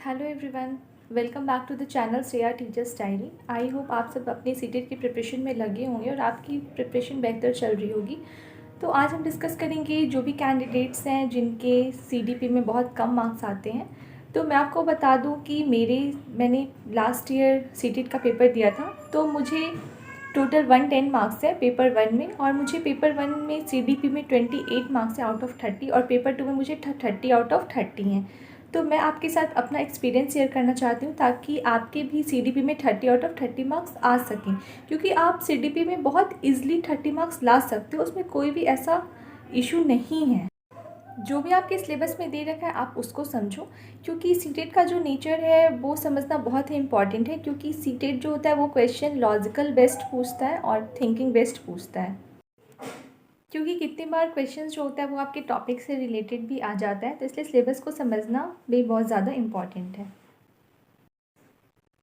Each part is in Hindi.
Hello everyone, welcome back to the channel Shreya teacher's diary. I hope आप सब अपने सीटेट की प्रिपरेशन में लगे होंगे और आपकी प्रिपरेशन बेहतर चल रही होगी। तो आज हम डिस्कस करेंगे जो भी कैंडिडेट्स हैं जिनके सीडीपी में बहुत कम मार्क्स आते हैं। तो मैं आपको बता दूं कि मैंने लास्ट ईयर सीटेट का पेपर दिया था, तो मुझे टोटल 110 मार्क्स है पेपर 1 में, और मुझे पेपर 1 में सीडीपी में 28 मार्क्स है आउट ऑफ 30, और पेपर 2 में मुझे 30 आउट ऑफ 30 हैं। तो मैं आपके साथ अपना एक्सपीरियंस शेयर करना चाहती हूँ ताकि आपके भी सीडीपी में 30 आउट ऑफ 30 मार्क्स आ सकें, क्योंकि आप सीडीपी में बहुत ईजिली 30 मार्क्स ला सकते हो, उसमें कोई भी ऐसा इशू नहीं है। जो भी आपके सिलेबस में दे रखा है आप उसको समझो, क्योंकि सीटेट का जो नेचर है वो समझना बहुत ही इंपॉर्टेंट है। क्योंकि सीटेट जो होता है वो क्वेश्चन लॉजिकल बेस्ड पूछता है और थिंकिंग बेस्ड पूछता है, क्योंकि कितनी बार क्वेश्चंस जो होता है वो आपके टॉपिक से रिलेटेड भी आ जाता है। तो इसलिए सिलेबस को समझना भी बहुत ज़्यादा इम्पॉर्टेंट है।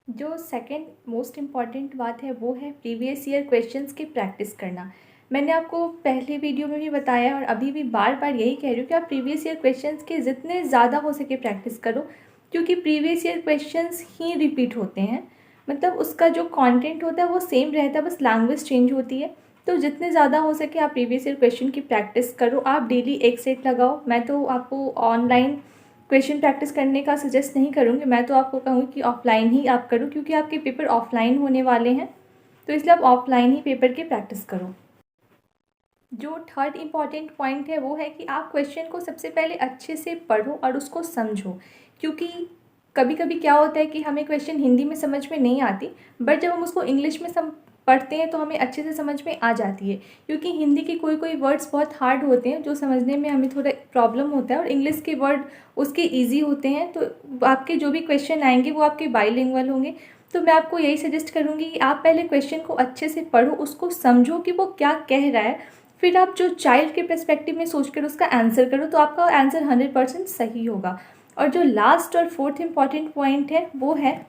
जो सेकंड मोस्ट इम्पॉर्टेंट बात है वो है प्रीवियस ईयर क्वेश्चंस की प्रैक्टिस करना। मैंने आपको पहले वीडियो में भी बताया और अभी भी बार बार यही कह रही हूँ कि आप प्रीवियस ईयर क्वेश्चंस के जितने ज़्यादा हो सके प्रैक्टिस करो, क्योंकि प्रीवियस ईयर क्वेश्चंस ही रिपीट होते हैं। मतलब उसका जो कंटेंट होता है वो सेम रहता है, बस लैंग्वेज चेंज होती है। तो जितने ज़्यादा हो सके आप प्रीवियस ईयर क्वेश्चन की प्रैक्टिस करो। आप डेली एक सेट लगाओ। मैं तो आपको ऑनलाइन क्वेश्चन प्रैक्टिस करने का सजेस्ट नहीं करूँगी, मैं तो आपको कहूँगी कि ऑफलाइन ही आप करो, क्योंकि आपके पेपर ऑफलाइन होने वाले हैं। तो इसलिए आप ऑफलाइन ही पेपर की प्रैक्टिस करो। जो थर्ड इम्पॉर्टेंट पॉइंट है वो है कि आप क्वेश्चन को सबसे पहले अच्छे से पढ़ो और उसको समझो, क्योंकि कभी कभी क्या होता है कि हमें क्वेश्चन हिंदी में समझ में नहीं आती, बट जब हम उसको इंग्लिश में पढ़ते हैं तो हमें अच्छे से समझ में आ जाती है। क्योंकि हिंदी के कोई कोई वर्ड्स बहुत हार्ड होते हैं जो समझने में हमें थोड़ा प्रॉब्लम होता है, और इंग्लिश के वर्ड उसके ईजी होते हैं। तो आपके जो भी क्वेश्चन आएंगे वो आपके बाइलिंगुअल होंगे। तो मैं आपको यही सजेस्ट करूँगी कि आप पहले क्वेश्चन को अच्छे से पढ़ो, उसको समझो कि वो क्या कह रहा है, फिर आप जो चाइल्ड के पर्सपेक्टिव में सोचकर उसका आंसर करो, तो आपका आंसर 100% सही होगा। और जो लास्ट और फोर्थ इम्पॉर्टेंट पॉइंट है वो है,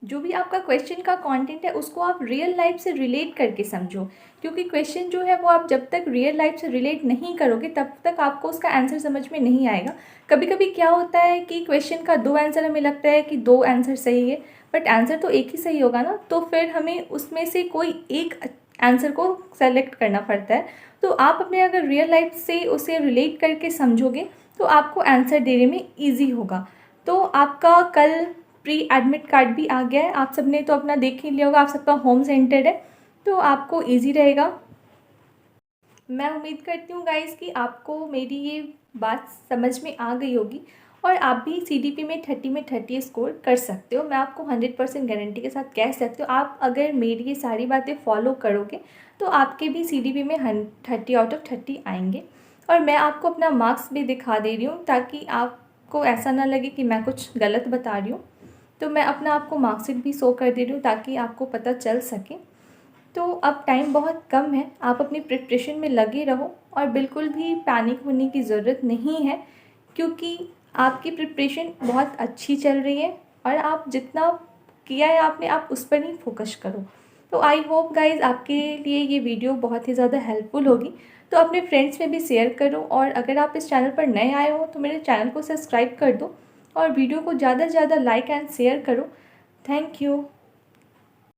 जो भी आपका क्वेश्चन का कंटेंट है उसको आप रियल लाइफ से रिलेट करके समझो। क्योंकि क्वेश्चन जो है वो आप जब तक रियल लाइफ से रिलेट नहीं करोगे तब तक आपको उसका आंसर समझ में नहीं आएगा। कभी कभी क्या होता है कि क्वेश्चन का 2 आंसर हमें लगता है कि 2 आंसर सही है, बट आंसर तो एक ही सही होगा ना। तो फिर हमें उसमें से कोई एक आंसर को सेलेक्ट करना पड़ता है। तो आप अपने अगर रियल लाइफ से उसे रिलेट करके समझोगे तो आपको आंसर देने में ईजी होगा। तो आपका कल प्री एडमिट कार्ड भी आ गया है, आप सबने तो अपना देख ही लिया होगा, आप सबका होम सेंटर है, तो आपको इजी रहेगा। मैं उम्मीद करती हूँ गाइस कि आपको मेरी ये बात समझ में आ गई होगी और आप भी सीडीपी में 30 स्कोर कर सकते हो। मैं आपको 100% गारंटी के साथ कह सकती हूँ, आप अगर मेरी ये सारी बातें फॉलो करोगे तो आपके भी सीडीपी में 30 आउट ऑफ 30 आएंगे। और मैं आपको अपना मार्क्स भी दिखा दे रही हूँ ताकि आपको ऐसा ना लगे कि मैं कुछ गलत बता रही हूँ। तो मैं अपना आपको मार्कशीट भी शो कर दे रही हूँ ताकि आपको पता चल सके। तो अब टाइम बहुत कम है, आप अपनी प्रिपरेशन में लगे रहो और बिल्कुल भी पैनिक होने की ज़रूरत नहीं है, क्योंकि आपकी प्रिपरेशन बहुत अच्छी चल रही है और आप जितना किया है आपने, आप उस पर ही फोकस करो। तो आई होप गाइज आपके लिए ये वीडियो बहुत ही ज़्यादा हेल्पफुल होगी। तो अपने फ्रेंड्स में भी शेयर करो, और अगर आप इस चैनल पर नए आए हो तो मेरे चैनल को सब्सक्राइब कर दो और वीडियो को ज़्यादा से ज़्यादा लाइक एंड शेयर करो। Thank you.